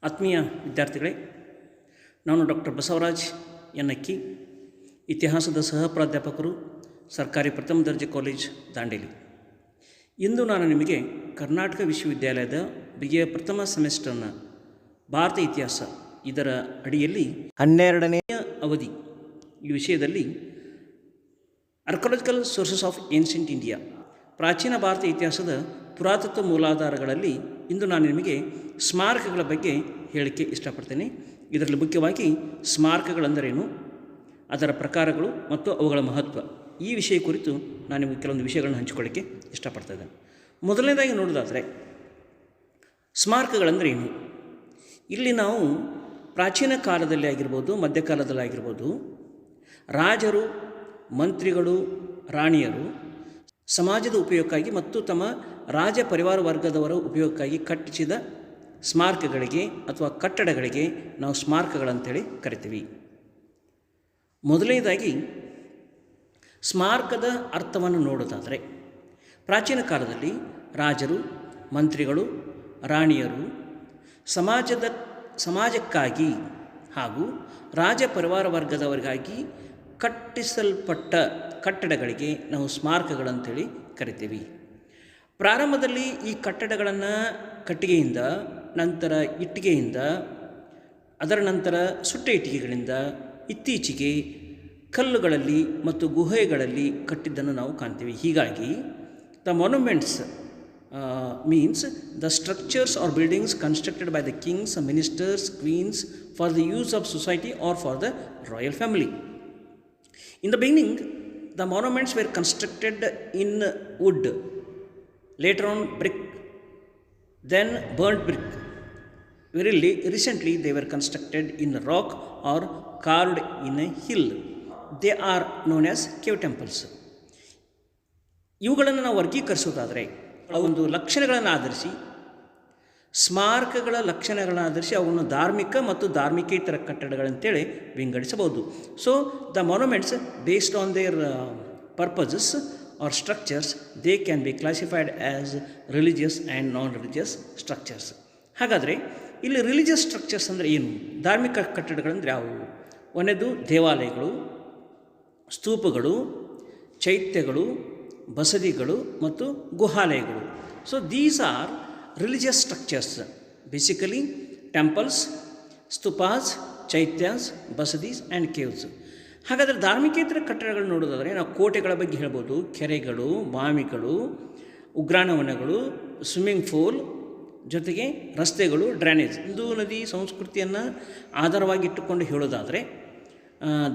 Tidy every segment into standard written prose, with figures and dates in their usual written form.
ಆತ್ಮೀಯ ವಿದ್ಯಾರ್ಥಿಗಳೇ, ನಾನು ಡಾಕ್ಟರ್ ಬಸವರಾಜ್ ಎನ್ನಕ್ಕಿ, ಇತಿಹಾಸದ ಸಹ ಪ್ರಾಧ್ಯಾಪಕರು, ಸರ್ಕಾರಿ ಪ್ರಥಮ ದರ್ಜೆ ಕಾಲೇಜ್ ದಾಂಡೇಲಿ. ಇಂದು ನಾನು ನಿಮಗೆ ಕರ್ನಾಟಕ ವಿಶ್ವವಿದ್ಯಾಲಯದ BA ಪ್ರಥಮ ಸೆಮಿಸ್ಟರ್ನ ಭಾರತ ಇತಿಹಾಸ ಇದರ ಅಡಿಯಲ್ಲಿ 12ನೇ ಅವಧಿ ಈ ವಿಷಯದಲ್ಲಿ archaeological sources of ancient India, ಪ್ರಾಚೀನ ಭಾರತ ಇತಿಹಾಸದ ಪುರಾತತ್ವ ಮೂಲಾಧಾರಗಳಲ್ಲಿ ಇಂದು ನಾನು ನಿಮಗೆ ಸ್ಮಾರಕಗಳ ಬಗ್ಗೆ ಹೇಳಕ್ಕೆ ಇಷ್ಟಪಡ್ತೇನೆ. ಇದರಲ್ಲಿ ಮುಖ್ಯವಾಗಿ ಸ್ಮಾರಕಗಳೆಂದರೇನು, ಅದರ ಪ್ರಕಾರಗಳು ಮತ್ತು ಅವುಗಳ ಮಹತ್ವ, ಈ ವಿಷಯ ಕುರಿತು ನಾನು ನಿಮಗೆ ಕೆಲವೊಂದು ವಿಷಯಗಳನ್ನು ಹಂಚಿಕೊಳ್ಳಿಕ್ಕೆ ಇಷ್ಟಪಡ್ತಾ ಇದ್ದೇನೆ. ಮೊದಲನೇದಾಗಿ ನೋಡೋದಾದರೆ ಸ್ಮಾರಕಗಳೆಂದರೇನು. ಇಲ್ಲಿ ನಾವು ಪ್ರಾಚೀನ ಕಾಲದಲ್ಲಿ ಆಗಿರ್ಬೋದು, ಮಧ್ಯಕಾಲದಲ್ಲಿ ಆಗಿರ್ಬೋದು, ರಾಜರು, ಮಂತ್ರಿಗಳು, ರಾಣಿಯರು ಸಮಾಜದ ಉಪಯೋಗಕ್ಕಾಗಿ ಮತ್ತು ತಮ್ಮ ರಾಜ ಪರಿವಾರ ವರ್ಗದವರ ಉಪಯೋಗಕ್ಕಾಗಿ ಕಟ್ಟಿಸಿದ ಸ್ಮಾರಕಗಳಿಗೆ ಅಥವಾ ಕಟ್ಟಡಗಳಿಗೆ ನಾವು ಸ್ಮಾರಕಗಳಂತೇಳಿ ಕರಿತೀವಿ. ಮೊದಲನೇದಾಗಿ ಸ್ಮಾರಕದ ಅರ್ಥವನ್ನು ನೋಡೋದಾದರೆ, ಪ್ರಾಚೀನ ಕಾಲದಲ್ಲಿ ರಾಜರು, ಮಂತ್ರಿಗಳು, ರಾಣಿಯರು ಸಮಾಜಕ್ಕಾಗಿ ಹಾಗೂ ರಾಜ ಪರಿವಾರ ವರ್ಗದವರಿಗಾಗಿ ಕಟ್ಟಿಸಲ್ಪಟ್ಟ ಕಟ್ಟಡಗಳಿಗೆ ನಾವು ಸ್ಮಾರಕಗಳಂತೇಳಿ ಕರಿತೀವಿ. ಪ್ರಾರಂಭದಲ್ಲಿ ಈ ಕಟ್ಟಡಗಳನ್ನು ಕಟ್ಟಿಗೆಯಿಂದ, ನಂತರ ಇಟ್ಟಿಗೆಯಿಂದ, ಅದರ ನಂತರ ಸುಟ್ಟ ಇಟ್ಟಿಗೆಗಳಿಂದ, ಇತ್ತೀಚೆಗೆ ಕಲ್ಲುಗಳಲ್ಲಿ ಮತ್ತು ಗುಹೆಗಳಲ್ಲಿ ಕಟ್ಟಿದ್ದನ್ನು ನಾವು ಕಾಣ್ತೀವಿ. ಹೀಗಾಗಿ the monuments means the structures or buildings constructed by the kings, ministers, queens for the use of society or for the royal family. In the beginning, the monuments were constructed in wood, later on brick, then burnt brick. Very recently, they were constructed in rock or carved in a hill. They are known as cave temples. ಇವುಗಳನ್ನು ನಾವು ವರ್ಗೀಕರಿಸೋದಾದರೆ, ಅವೊಂದು ಲಕ್ಷಣಗಳನ್ನು ಆಧರಿಸಿ, ಸ್ಮಾರಕಗಳ ಲಕ್ಷಣಗಳನ್ನು ಆಧರಿಸಿ ಅವನ್ನು ಧಾರ್ಮಿಕ ಮತ್ತು ಧಾರ್ಮಿಕೇತರ ಕಟ್ಟಡಗಳಂತೇಳಿ ವಿಂಗಡಿಸಬಹುದು. So the monuments based on their purposes or structures, they can be classified as religious and non religious structures. ಹಾಗಾದರೆ ಇಲ್ಲಿ ರಿಲಿಜಿಯಸ್ ಸ್ಟ್ರಕ್ಚರ್ಸ್ ಅಂದರೆ ಏನು, ಧಾರ್ಮಿಕ ಕಟ್ಟಡಗಳಂದರೆ ಯಾವುವು? ಒಂದನೇದು ದೇವಾಲಯಗಳು, ಸ್ತೂಪಗಳು, ಚೈತ್ಯಗಳು, ಬಸದಿಗಳು ಮತ್ತು ಗುಹಾಲಯಗಳು. So these are religious structures, basically temples, stupas, chaityas, basadis and caves. ಹಾಗಾದರೆ ಧಾರ್ಮಿಕೇತರ ಕಟ್ಟಡಗಳು ನೋಡೋದಾದರೆ ನಾವು ಕೋಟೆಗಳ ಬಗ್ಗೆ ಹೇಳ್ಬೋದು, ಕೆರೆಗಳು, ಬಾವಿಗಳು, ಉಗ್ರಾಣವನಗಳು, ಸ್ವಿಮ್ಮಿಂಗ್ ಪೂಲ್, ಜೊತೆಗೆ ರಸ್ತೆಗಳು, ಡ್ರೈನೇಜ್, ಹಿಂದೂ ನದಿ ಸಂಸ್ಕೃತಿಯನ್ನು ಆಧಾರವಾಗಿಟ್ಟುಕೊಂಡು ಹೇಳೋದಾದರೆ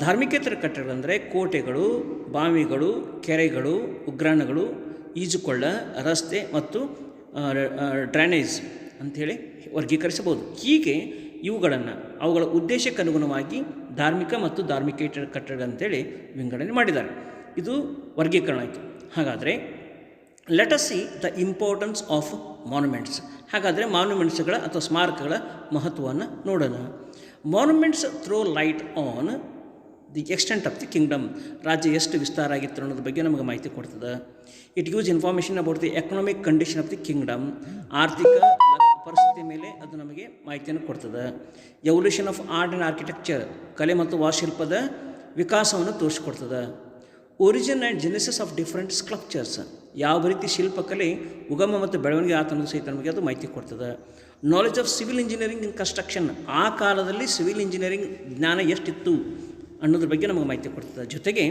ಧಾರ್ಮಿಕೇತರ ಕಟ್ಟಡಗಳಂದರೆ ಕೋಟೆಗಳು, ಬಾವಿಗಳು, ಕೆರೆಗಳು, ಉಗ್ರಾಣಗಳು, ಈಜುಕೊಳ್ಳ, ರಸ್ತೆ ಮತ್ತು ಡ್ರೈನೇಜ್ ಅಂಥೇಳಿ ವರ್ಗೀಕರಿಸಬಹುದು. ಹೀಗೆ ಇವುಗಳನ್ನು ಅವುಗಳ ಉದ್ದೇಶಕ್ಕೆ ಅನುಗುಣವಾಗಿ ಧಾರ್ಮಿಕ ಮತ್ತು ಧಾರ್ಮಿಕೇತರ ಕಟ್ಟಡ ಅಂತೇಳಿ ವಿಂಗಡಣೆ ಮಾಡಿದ್ದಾರೆ. ಇದು ವರ್ಗೀಕರಣ ಆಯಿತು. ಹಾಗಾದರೆ let us see the importance of monuments. ಹಾಗಾದರೆ ಮಾನ್ಯುಮೆಂಟ್ಸ್ಗಳ ಅಥವಾ ಸ್ಮಾರಕಗಳ ಮಹತ್ವವನ್ನು ನೋಡೋಣ. Monuments throw light on the extent of the kingdom. ರಾಜ್ಯ ಎಷ್ಟು ವಿಸ್ತಾರ ಆಗಿತ್ತು ಅನ್ನೋದ್ರ ಬಗ್ಗೆ ನಮಗೆ ಮಾಹಿತಿ ಕೊಡ್ತದೆ. It use information about the economic condition of the kingdom. ಆರ್ಥಿಕ ಪರಿಸ್ಥಿತಿ ಮೇಲೆ ಅದು ನಮಗೆ ಮಾಹಿತಿಯನ್ನು ಕೊಡ್ತದೆ. Evolution of art and architecture, ಕಲೆ ಮತ್ತು ವಾಸ್ತುಶಿಲ್ಪದ ವಿಕಾಸವನ್ನು ತೋರಿಸ್ಕೊಡ್ತದೆ. Origin and genesis of different sculptures, ಯಾವ ರೀತಿ ಶಿಲ್ಪಕಲೆ ಉಗಮ ಮತ್ತು ಬೆಳವಣಿಗೆ ಆತನದು ಸಹಿತ ನಮಗೆ ಅದು ಮಾಹಿತಿ ಕೊಡ್ತದೆ. Knowledge of civil engineering in construction, ಆ ಕಾಲದಲ್ಲಿ ಸಿವಿಲ್ ಇಂಜಿನಿಯರಿಂಗ್ ಜ್ಞಾನ ಎಷ್ಟಿತ್ತು ಅನ್ನೋದ್ರ ಬಗ್ಗೆ ನಮಗೆ ಮಾಹಿತಿ ಕೊಡ್ತದೆ. ಜೊತೆಗೆ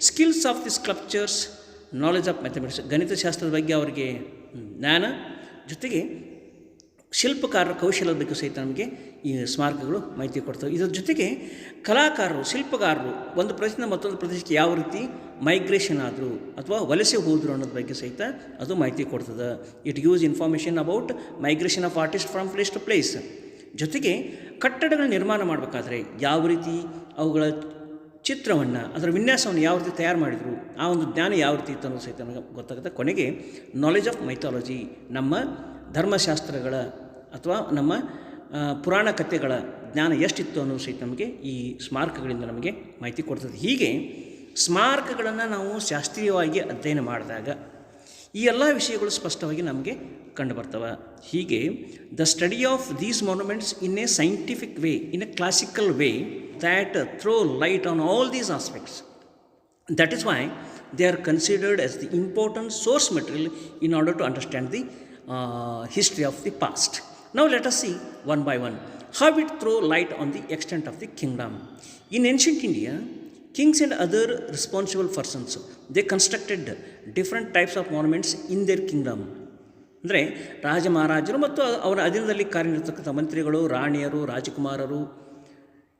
skills of the sculptures, knowledge of mathematics, ಗಣಿತಶಾಸ್ತ್ರದ ಬಗ್ಗೆ ಅವರಿಗೆ ಜ್ಞಾನ, ಜೊತೆಗೆ ಶಿಲ್ಪಕಾರರ ಕೌಶಲ್ಯದ ಬಗ್ಗೆ ಸಹಿತ ನಮಗೆ ಈ ಸ್ಮಾರಕಗಳು ಮಾಹಿತಿ ಕೊಡ್ತವೆ. ಇದರ ಜೊತೆಗೆ ಕಲಾಕಾರರು, ಶಿಲ್ಪಕಾರರು ಒಂದು ಪ್ರದೇಶದಿಂದ ಮತ್ತೊಂದು ಪ್ರದೇಶಕ್ಕೆ ಯಾವ ರೀತಿ ಮೈಗ್ರೇಷನ್ ಆದರು ಅಥವಾ ವಲಸೆ ಹೋದರು ಅನ್ನೋದ್ರ ಬಗ್ಗೆ ಸಹಿತ ಅದು ಮಾಹಿತಿ ಕೊಡ್ತದೆ. It use information about migration of artist from place to place. ಜೊತೆಗೆ ಕಟ್ಟಡಗಳ ನಿರ್ಮಾಣ ಮಾಡಬೇಕಾದ್ರೆ ಯಾವ ರೀತಿ ಅವುಗಳ ಚಿತ್ರವನ್ನು, ಅದರ ವಿನ್ಯಾಸವನ್ನು ಯಾವ ರೀತಿ ತಯಾರು ಮಾಡಿದರು, ಆ ಒಂದು ಜ್ಞಾನ ಯಾವ ರೀತಿ ಇತ್ತು ಅನ್ನೋದು ಸಹಿತ ನಮಗೆ ಗೊತ್ತಾಗುತ್ತೆ. ಕೊನೆಗೆ ನಾಲೆಜ್ ಆಫ್ ಮೈಥಾಲಜಿ, ನಮ್ಮ ಧರ್ಮಶಾಸ್ತ್ರಗಳ ಅಥವಾ ನಮ್ಮ ಪುರಾಣ ಕಥೆಗಳ ಜ್ಞಾನ ಎಷ್ಟಿತ್ತು ಅನ್ನೋದು ಸಹಿತ ನಮಗೆ ಈ ಸ್ಮಾರಕಗಳಿಂದ ನಮಗೆ ಮಾಹಿತಿ ಕೊಡ್ತದೆ. ಹೀಗೆ ಸ್ಮಾರಕಗಳನ್ನು ನಾವು ಶಾಸ್ತ್ರೀಯವಾಗಿ ಅಧ್ಯಯನ ಮಾಡಿದಾಗ ಈ ಎಲ್ಲ ವಿಷಯಗಳು ಸ್ಪಷ್ಟವಾಗಿ ನಮಗೆ ಕಂಡುಬರ್ತವೆ. ಹೀಗೆ the study of these monuments in a scientific way, in a classical way that throw light on all these aspects. That is why they are considered as the important source material in order to understand the history of the past. Now let us see one by one how it throw light on the extent of the kingdom. In ancient India, kings and other responsible persons, they constructed different types of monuments in their kingdom. ಅಂದರೆ ರಾಜ ಮಹಾರಾಜರು ಮತ್ತು ಅವರ ಅಧೀನದಲ್ಲಿ ಕಾರ್ಯನಿರ್ತಕ್ಕಂಥ ಮಂತ್ರಿಗಳು, ರಾಣಿಯರು, ರಾಜಕುಮಾರರು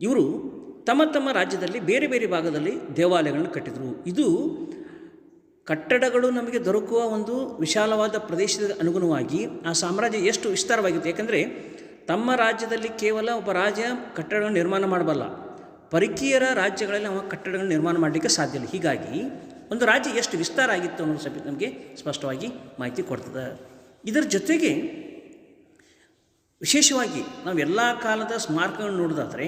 ಇವರು ತಮ್ಮ ತಮ್ಮ ರಾಜ್ಯದಲ್ಲಿ ಬೇರೆ ಬೇರೆ ಭಾಗದಲ್ಲಿ ದೇವಾಲಯಗಳನ್ನು ಕಟ್ಟಿದರು. ಇದು ಕಟ್ಟಡಗಳು ನಮಗೆ ದೊರಕುವ ಒಂದು ವಿಶಾಲವಾದ ಪ್ರದೇಶದ ಅನುಗುಣವಾಗಿ ಆ ಸಾಮ್ರಾಜ್ಯ ಎಷ್ಟು ವಿಸ್ತಾರವಾಗಿತ್ತು. ಏಕೆಂದರೆ ತಮ್ಮ ರಾಜ್ಯದಲ್ಲಿ ಕೇವಲ ಒಬ್ಬ ರಾಜ ಕಟ್ಟಡಗಳನ್ನು ನಿರ್ಮಾಣ ಮಾಡಬಲ್ಲ, ಪರಕೀಯರ ರಾಜ್ಯಗಳಲ್ಲಿ ಅವ ಕಟ್ಟಡಗಳನ್ನು ನಿರ್ಮಾಣ ಮಾಡಲಿಕ್ಕೆ ಸಾಧ್ಯ ಇಲ್ಲ. ಹೀಗಾಗಿ ಒಂದು ರಾಜ್ಯ ಎಷ್ಟು ವಿಸ್ತಾರ ಆಗಿತ್ತು ಅನ್ನೋದು ಸಹ ನಮಗೆ ಸ್ಪಷ್ಟವಾಗಿ ಮಾಹಿತಿ ಕೊಡ್ತದೆ. ಇದರ ಜೊತೆಗೆ ವಿಶೇಷವಾಗಿ ನಾವು ಎಲ್ಲ ಕಾಲದ ಸ್ಮಾರಕಗಳನ್ನು ನೋಡೋದಾದರೆ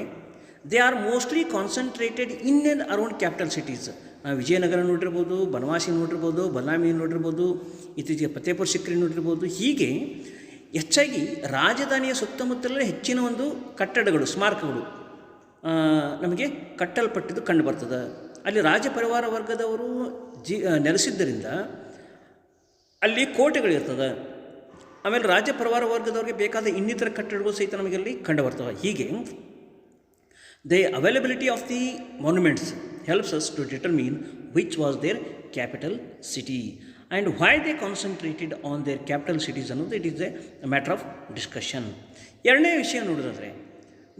they are mostly concentrated in and around capital cities. ನಾವು ವಿಜಯನಗರ ನೋಡಿರ್ಬೋದು, ಬನವಾಸಿ ನೋಡಿರ್ಬೋದು, ಬದಾಮಿ ನೋಡಿರ್ಬೋದು, ಇತ್ತೀಚೆಗೆ ಫತೇಪುರ ಸಿಕ್ರಿ ನೋಡಿರ್ಬೋದು. ಹೀಗೆ ಹೆಚ್ಚಾಗಿ ರಾಜಧಾನಿಯ ಸುತ್ತಮುತ್ತಲೇ ಹೆಚ್ಚಿನ ಒಂದು ಕಟ್ಟಡಗಳು, ಸ್ಮಾರಕಗಳು ನಮಗೆ ಕಟ್ಟಲ್ಪಟ್ಟಿದ್ದು ಕಂಡು ಬರ್ತದೆ. ಅಲ್ಲಿ ರಾಜ ಪರಿವಾರ ವರ್ಗದವರು ನೆಲೆಸಿದ್ದರಿಂದ ಅಲ್ಲಿ ಕೋಟೆಗಳಿರ್ತದೆ. ಆಮೇಲೆ ರಾಜ ಪರಿವಾರ ವರ್ಗದವ್ರಿಗೆ ಬೇಕಾದ ಇನ್ನಿತರ ಕಟ್ಟಡಗಳು ಸಹಿತ ನಮಗಲ್ಲಿ ಕಂಡು ಬರ್ತವೆ. ಹೀಗೆ the availability of the monuments helps us to determine which was their capital city and why they concentrated on their capital cities ಅನ್ನೋದು it is a matter of discussion. ಎರಡನೇ ವಿಷಯ ನೋಡೋದಾದರೆ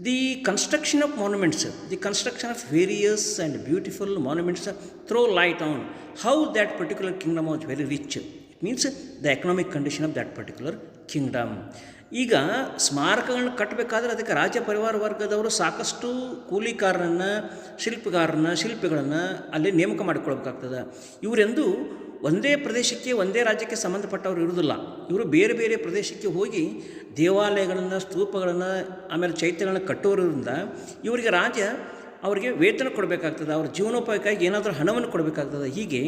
the construction of monuments, the construction of various and beautiful monuments throw light on how that particular kingdom was very rich. It means the economic condition of that particular kingdom. ಈಗ ಸ್ಮಾರಕಗಳನ್ನ ಕಟ್ಟಬೇಕಾದ್ರೆ ಅದಕ್ಕೆ ರಾಜ್ಯ ಪರಿವಾರ ವರ್ಗದವರು ಸಾಕಷ್ಟು ಕೂಲಿಕಾರರನ್ನು, ಶಿಲ್ಪಿಗಳನ್ನು ಅಲ್ಲಿ ನೇಮಕ ಮಾಡಿಕೊಳ್ಬೇಕಾಗ್ತದೆ. ಇವರೆಂದು ಒಂದೇ ಪ್ರದೇಶಕ್ಕೆ, ಒಂದೇ ರಾಜ್ಯಕ್ಕೆ ಸಂಬಂಧಪಟ್ಟವರು ಇರುವುದಿಲ್ಲ. ಇವರು ಬೇರೆ ಬೇರೆ ಪ್ರದೇಶಕ್ಕೆ ಹೋಗಿ ದೇವಾಲಯಗಳನ್ನು, ಸ್ತೂಪಗಳನ್ನು, ಆಮೇಲೆ ಚೈತ್ಯಗಳನ್ನು ಕಟ್ಟೋದ್ರಿಂದ ಇವರಿಗೆ ರಾಜ ಅವರಿಗೆ ವೇತನ ಕೊಡಬೇಕಾಗ್ತದೆ, ಅವ್ರ ಜೀವನೋಪಾಯಕ್ಕಾಗಿ ಏನಾದರೂ ಹಣವನ್ನು ಕೊಡಬೇಕಾಗ್ತದೆ. ಹೀಗೆ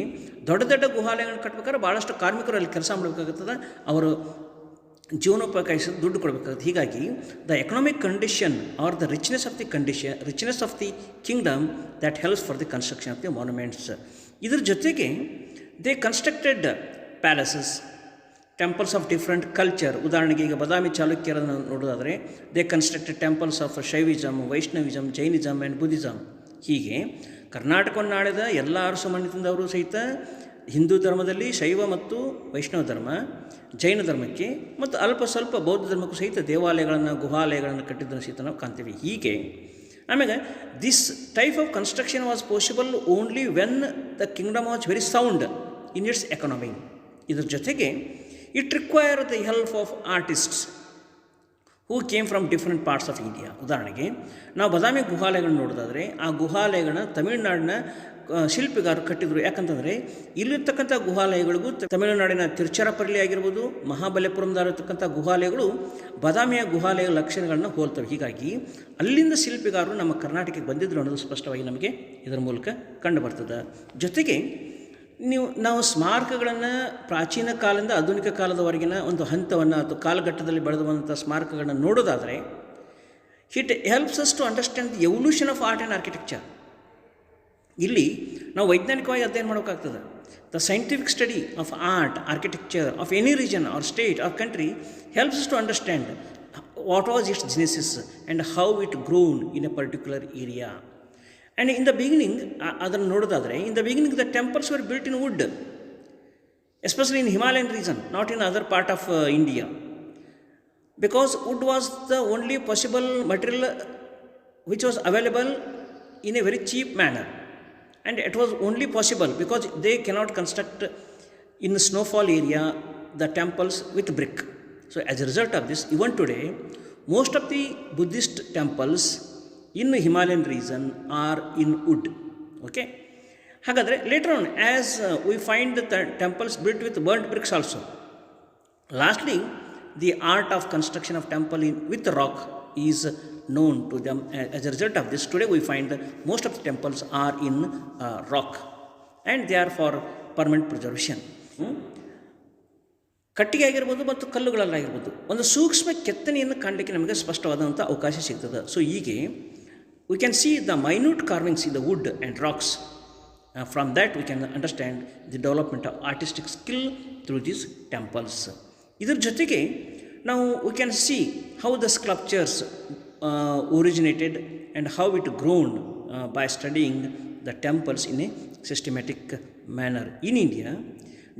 ದೊಡ್ಡ ದೊಡ್ಡ ಗುಹಾಲಯಗಳನ್ನು ಕಟ್ಟಬೇಕಾದ್ರೆ ಭಾಳಷ್ಟು ಕಾರ್ಮಿಕರು ಅಲ್ಲಿ ಕೆಲಸ ಮಾಡಬೇಕಾಗ್ತದೆ, ಅವರು ಜೀವನೋಪಾಯಕ್ಕಾಗಿ ದುಡ್ಡು ಕೊಡಬೇಕಾಗುತ್ತೆ. ಹೀಗಾಗಿ the economic condition or the richness of the kingdom that helps for the construction of the monuments. ಇದ್ರ ಜೊತೆಗೆ they constructed palaces, temples of different culture. ಉದಾಹರಣೆಗೆ ಈಗ ಬದಾಮಿ ಚಾಲುಕ್ಯರನ್ನು ನೋಡೋದಾದರೆ they constructed temples of Shaivism, Vaishnavism, Jainism and Buddhism. ಹೀಗೆ ಕರ್ನಾಟಕವನ್ನು ಆಳಿದ ಎಲ್ಲ ಅರಸು ಮನೆತನದವರು ಸಹಿತ ಹಿಂದೂ ಧರ್ಮದಲ್ಲಿ ಶೈವ ಮತ್ತು ವೈಷ್ಣವ ಧರ್ಮ, ಜೈನ ಧರ್ಮಕ್ಕೆ ಮತ್ತು ಅಲ್ಪ ಸ್ವಲ್ಪ ಬೌದ್ಧ ಧರ್ಮಕ್ಕೂ ಸಹಿತ ದೇವಾಲಯಗಳನ್ನು, ಗುಹಾಲಯಗಳನ್ನು ಕಟ್ಟಿದ್ದನ್ನು ಸಹಿತ ನಾವು ಕಾಣ್ತೀವಿ. ಹೀಗೆ ಆಮೇಲೆ this type of construction was possible only when the Kingdom was very sound in its economy. ಇದ್ರ ಜೊತೆಗೆ it require the help of artists who came from different parts of India. ಉದಾಹರಣೆಗೆ ನಾವು ಬದಾಮಿ ಗುಹಾಲಯಗಳನ್ನ ನೋಡೋದಾದರೆ ಆ ಗುಹಾಲಯಗಳನ್ನ ತಮಿಳುನಾಡಿನ ಶಿಲ್ಪಿಗಾರರು ಕಟ್ಟಿದರು. ಯಾಕಂತಂದರೆ ಇಲ್ಲಿರ್ತಕ್ಕಂಥ ಗುಹಾಲಯಗಳಿಗೂ ತಮಿಳುನಾಡಿನ ತಿರುಚರಪಲ್ಲಿ ಆಗಿರ್ಬೋದು, ಮಹಾಬಲಿಪುರಂದಲ್ಲಿರ್ತಕ್ಕಂಥ ಗುಹಾಲಯಗಳು ಬದಾಮಿಯ ಗುಹಾಲಯ ಲಕ್ಷಣಗಳನ್ನು ಹೋಲ್ತವೆ. ಹೀಗಾಗಿ ಅಲ್ಲಿಂದ ಶಿಲ್ಪಿಗಾರರು ನಮ್ಮ ಕರ್ನಾಟಕಕ್ಕೆ ಬಂದಿದ್ದರು ಅನ್ನೋದು ಸ್ಪಷ್ಟವಾಗಿ ನಮಗೆ ಇದರ ಮೂಲಕ ಕಂಡು ಬರ್ತದೆ. ಜೊತೆಗೆ ನಾವು ಸ್ಮಾರಕಗಳನ್ನು ಪ್ರಾಚೀನ ಕಾಲದಿಂದ ಆಧುನಿಕ ಕಾಲದವರೆಗಿನ ಒಂದು ಹಂತವನ್ನು ಅಥವಾ ಕಾಲಘಟ್ಟದಲ್ಲಿ ಬೆಳೆದುವಂಥ ಸ್ಮಾರಕಗಳನ್ನು ನೋಡೋದಾದರೆ it helps us to understand the evolution of art and architecture. ಇಲ್ಲಿ ನಾವು ವೈಜ್ಞಾನಿಕವಾಗಿ ಅಧ್ಯಯನ ಮಾಡೋಕ್ಕಾಗ್ತದೆ. The scientific study of art, architecture of any region or state or country helps us to understand what was its genesis and how it grown in a particular area. And in the beginning ಅದನ್ನು ನೋಡೋದಾದರೆ in the beginning the temples were built in wood, especially in Himalayan region, not in other part of India, because wood was the only possible material which was available in a very cheap manner, and it was only possible because they cannot construct in the snowfall area the temples with brick. So as a result of this, even today most of the Buddhist temples in the Himalayan region are in wood. Okay, hagadre later on as we find the temples built with burnt bricks also. Lastly, the art of construction of temple with rock is known to them. As a result of this, today we find that most of the temples are in rock and they are for permanent preservation. ಕಟ್ಟಿಗೆ ಆಗಿರ್ಬೋದು ಮತ್ತು ಕಲ್ಲುಗಳಲ್ಲಾಗಿರ್ಬೋದು ಒಂದು ಸೂಕ್ಷ್ಮ ಕೆತ್ತನೆಯನ್ನು ಕಾಣಲಿಕ್ಕೆ ನಮಗೆ ಸ್ಪಷ್ಟವಾದಂಥ ಅವಕಾಶ ಸಿಗ್ತದೆ. So ಹೀಗೆ we can see the minute carvings in the wood and rocks. From that we can understand the development of artistic skill through these temples. ಇದ್ರ ಜೊತೆಗೆ ನಾವು we can see how the sculptures originated and how it grown by studying the temples in a systematic manner. In India,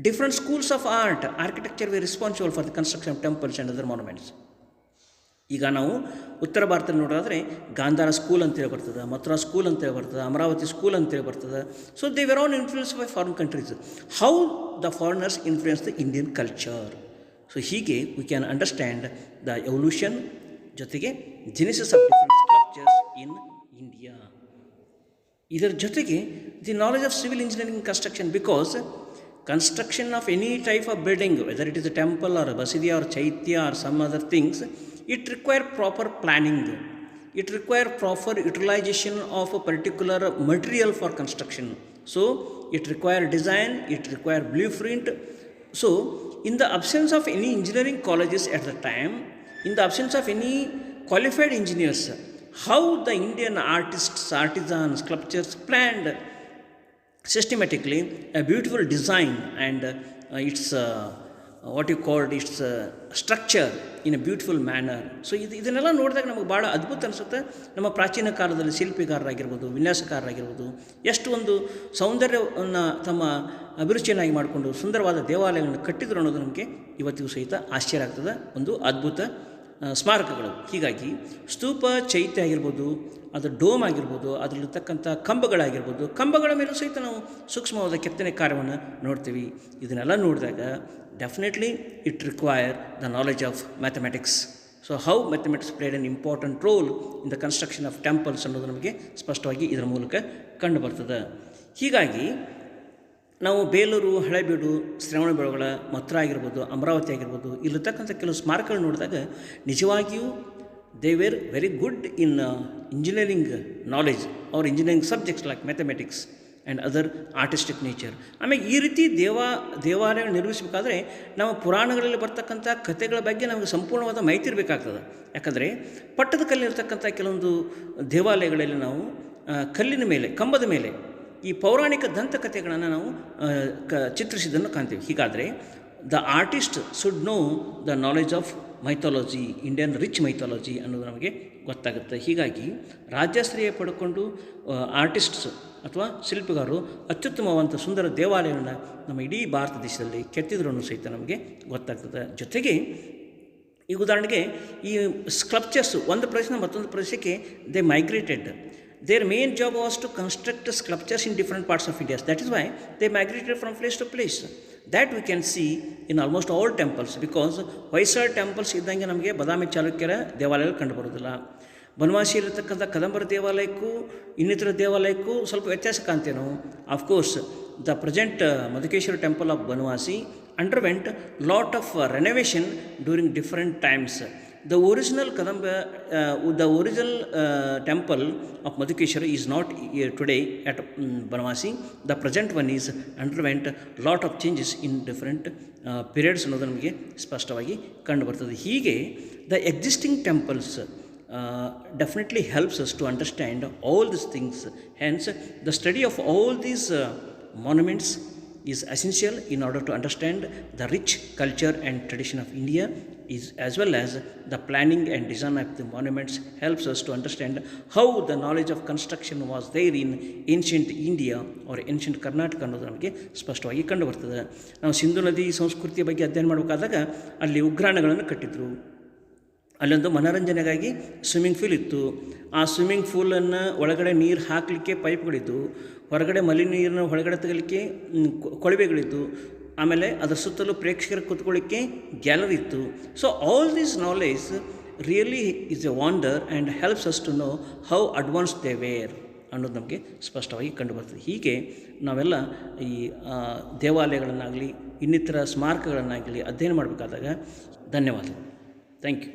different schools of art, architecture were responsible for the construction of temples and other monuments. ಈಗ ನಾವು ಉತ್ತರ ಭಾರತ ನೋಡೋದಾದರೆ Gandhara school ಅಂತೇಳಿ ಬರ್ತದೆ, Mathura school ಅಂತೇಳಿ ಬರ್ತದೆ, Amaravati school ಅಂತೇಳಿ ಬರ್ತದೆ. So they were all influence by foreign countries. How the foreigners influence the Indian culture. So ಹೀಗೆ we can understand the evolution ಜೊತೆಗೆ genesis of different sculptures in India. ಇದರ ಜೊತೆಗೆ the knowledge of civil engineering construction, because construction of any type of building, whether it is a temple or basadi or chaitya or some other things, it require proper planning, it require proper utilization of a particular material for construction. So it require design, it require blue print. So in the absence of any engineering colleges at the time, in the absence of any qualified engineers, how the Indian artists, artisans, sculptors planned systematically a beautiful design and its what you called its structure in a beautiful manner. So ಇದನ್ನೆಲ್ಲ ನೋಡಿದಾಗ ನಮಗೆ ಭಾಳ ಅದ್ಭುತ ಅನಿಸುತ್ತೆ. ನಮ್ಮ ಪ್ರಾಚೀನ ಕಾಲದಲ್ಲಿ ಶಿಲ್ಪಿಗಾರರಾಗಿರ್ಬೋದು, ವಿನ್ಯಾಸಕಾರರಾಗಿರ್ಬೋದು ಎಷ್ಟು ಒಂದು ಸೌಂದರ್ಯವನ್ನು ತಮ್ಮ ಅಭಿರುಚಿಯನ್ನಾಗಿ ಮಾಡಿಕೊಂಡು ಸುಂದರವಾದ ದೇವಾಲಯಗಳನ್ನು ಕಟ್ಟಿದ್ರು ಅನ್ನೋದು ನಮಗೆ ಇವತ್ತಿಗೂ ಸಹಿತ ಆಶ್ಚರ್ಯ ಆಗ್ತದೆ. ಒಂದು ಅದ್ಭುತ ಸ್ಮಾರಕಗಳು. ಹೀಗಾಗಿ ಸ್ತೂಪ, ಚೈತ್ಯ ಆಗಿರ್ಬೋದು, ಅದು ಡೋಮ್ ಆಗಿರ್ಬೋದು, ಅದರಲ್ಲಿರ್ತಕ್ಕಂಥ ಕಂಬಗಳಾಗಿರ್ಬೋದು, ಕಂಬಗಳ ಮೇಲೂ ಸಹಿತ ನಾವು ಸೂಕ್ಷ್ಮವಾದ ಕೆತ್ತನೆ ಕಾರ್ಯವನ್ನು ನೋಡ್ತೀವಿ. ಇದನ್ನೆಲ್ಲ ನೋಡಿದಾಗ definitely it require the knowledge of mathematics. So how mathematics played an important role in the construction of temples ಅನ್ನೋದು ನಮಗೆ ಸ್ಪಷ್ಟವಾಗಿ ಇದರ ಮೂಲಕ ಕಂಡು ಬರ್ತದೆ. ಹೀಗಾಗಿ ನಾವು ಬೇಲೂರು, ಹಳೆಬೀಡು, ಶ್ರವಣಬೆಳಗೊಳ, ಮಥುರಾ ಆಗಿರ್ಬೋದು, ಅಮರಾವತಿ ಆಗಿರ್ಬೋದು, ಇಲ್ಲಿರ್ತಕ್ಕಂಥ ಕೆಲವು ಸ್ಮಾರಕಗಳು ನೋಡಿದಾಗ ನಿಜವಾಗಿಯೂ they were very good in engineering knowledge or engineering subjects like mathematics and other artistic nature. ಆಮೇಲೆ ಈ ರೀತಿ ದೇವಾಲಯ ನಿರ್ಮಿಸಬೇಕಾದ್ರೆ ನಾವು ಪುರಾಣಗಳಲ್ಲಿ ಬರ್ತಕ್ಕಂಥ ಕಥೆಗಳ ಬಗ್ಗೆ ನಮಗೆ ಸಂಪೂರ್ಣವಾದ ಮಾಹಿತಿ ಇರಬೇಕಾಗ್ತದೆ. ಯಾಕಂದರೆ ಪಟ್ಟದ ಕಲ್ಲಿರ್ತಕ್ಕಂಥ ಕೆಲವೊಂದು ದೇವಾಲಯಗಳಲ್ಲಿ ನಾವು ಕಲ್ಲಿನ ಮೇಲೆ, ಕಂಬದ ಮೇಲೆ ಈ ಪೌರಾಣಿಕ ದಂತಕಥೆಗಳನ್ನು ನಾವು ಚಿತ್ರಿಸಿದ್ದನ್ನು ಕಾಣ್ತೀವಿ. ಹೀಗಾದರೆ the artist should know the knowledge of mythology, Indian rich mythology ಅನ್ನೋದು ನಮಗೆ ಗೊತ್ತಾಗುತ್ತೆ. ಹೀಗಾಗಿ ರಾಜ್ಯಾಶ್ರಯ ಪಡ್ಕೊಂಡು ಆರ್ಟಿಸ್ಟ್ಸ್ ಅಥವಾ ಶಿಲ್ಪಿಗಾರರು ಅತ್ಯುತ್ತಮವಾದಂಥ ಸುಂದರ ದೇವಾಲಯವನ್ನು ನಮ್ಮ ಇಡೀ ಭಾರತ ದೇಶದಲ್ಲಿ ಕೆತ್ತಿದ್ರು ಅನ್ನೋ ಸಹಿತ ನಮಗೆ ಗೊತ್ತಾಗ್ತದೆ. ಜೊತೆಗೆ ಈಗ ಉದಾಹರಣೆಗೆ ಈ ಸ್ಕಲ್ಪ್ಚರ್ಸ್ ಒಂದು ಪ್ರದೇಶದಿಂದ ಮತ್ತೊಂದು ಪ್ರದೇಶಕ್ಕೆ they migrated. Their main job was to construct sculptures in different parts of India. That is why they migrated from place to place. That we can see in almost all temples, because Hoysala temples ಇದ್ದಂಗೆ ನಮಗೆ ಬಾದಾಮಿ ಚಾಲುಕ್ಯರ ದೇವಾಲಯಗಳು ಕಂಡು ಬರೋದಿಲ್ಲ. ಬನವಾಸಿಯಲ್ಲಿರ್ತಕ್ಕಂಥ ಕದಂಬರ ದೇವಾಲಯಕ್ಕೂ ಇನ್ನಿತರ ದೇವಾಲಯಕ್ಕೂ ಸ್ವಲ್ಪ ವ್ಯತ್ಯಾಸ ಕಾಣ್ತೇವೆ ನಾವು. Of course the present Madhukeshwara temple of Banavasi underwent lot of renovation during different times. The original temple of Madhukeshwara is not here today at Banavasi. The present one is underwent lot of changes in different periods ಅನ್ನೋದು ನಮಗೆ ಸ್ಪಷ್ಟವಾಗಿ ಕಂಡು ಬರ್ತದೆ. ಹೀಗೆ the existing temples definitely helps us to understand all these things. Hence the study of all these monuments is essential in order to understand the rich culture and tradition of India, is as well as the planning and design of the monuments helps us to understand how the knowledge of construction was there in ancient India or ancient Karnataka ಅನ್ನೋದು ನಮಗೆ ಸ್ಪಷ್ಟವಾಗಿ ಕಂಡು ಬರ್ತದೆ. ನಾವು ಸಿಂಧು ನದಿ ಸಂಸ್ಕೃತಿಯ ಬಗ್ಗೆ ಅಧ್ಯಯನ ಮಾಡಬೇಕಾದಾಗ ಅಲ್ಲಿ ಉಗ್ರಾಣಗಳನ್ನು ಕಟ್ಟಿದ್ರು. ಅಲ್ಲೊಂದು ಮನೋರಂಜನೆಗಾಗಿ ಸ್ವಿಮ್ಮಿಂಗ್ ಪೂಲ್ ಇತ್ತು. ಆ ಸ್ವಿಮ್ಮಿಂಗ್ ಪೂಲನ್ನು ಒಳಗಡೆ ನೀರು ಹಾಕಲಿಕ್ಕೆ ಪೈಪ್ಗಳಿದ್ದು, ಹೊರಗಡೆ ನೀರನ್ನು ಹೊರಗಡೆ ತೆಗಲಿಕ್ಕೆ ಕೊಳವೆಗಳಿದ್ದು, ಆಮೇಲೆ ಅದರ ಸುತ್ತಲೂ ಪ್ರೇಕ್ಷಕರು ಕೂತ್ಕೊಳ್ಳಿಕ್ಕೆ ಗ್ಯಾಲರಿ ಇತ್ತು. So all this knowledge really is a wonder and helps us to know how advance they were ಅನ್ನೋದು ನಮಗೆ ಸ್ಪಷ್ಟವಾಗಿ ಕಂಡುಬರ್ತದೆ. ಹೀಗೆ ನಾವೆಲ್ಲ ಈ ದೇವಾಲಯಗಳನ್ನಾಗಲಿ ಇನ್ನಿತರ ಸ್ಮಾರಕಗಳನ್ನಾಗಲಿ ಅಧ್ಯಯನ ಮಾಡಬೇಕಾದಾಗ ಧನ್ಯವಾದಗಳು. Thank you.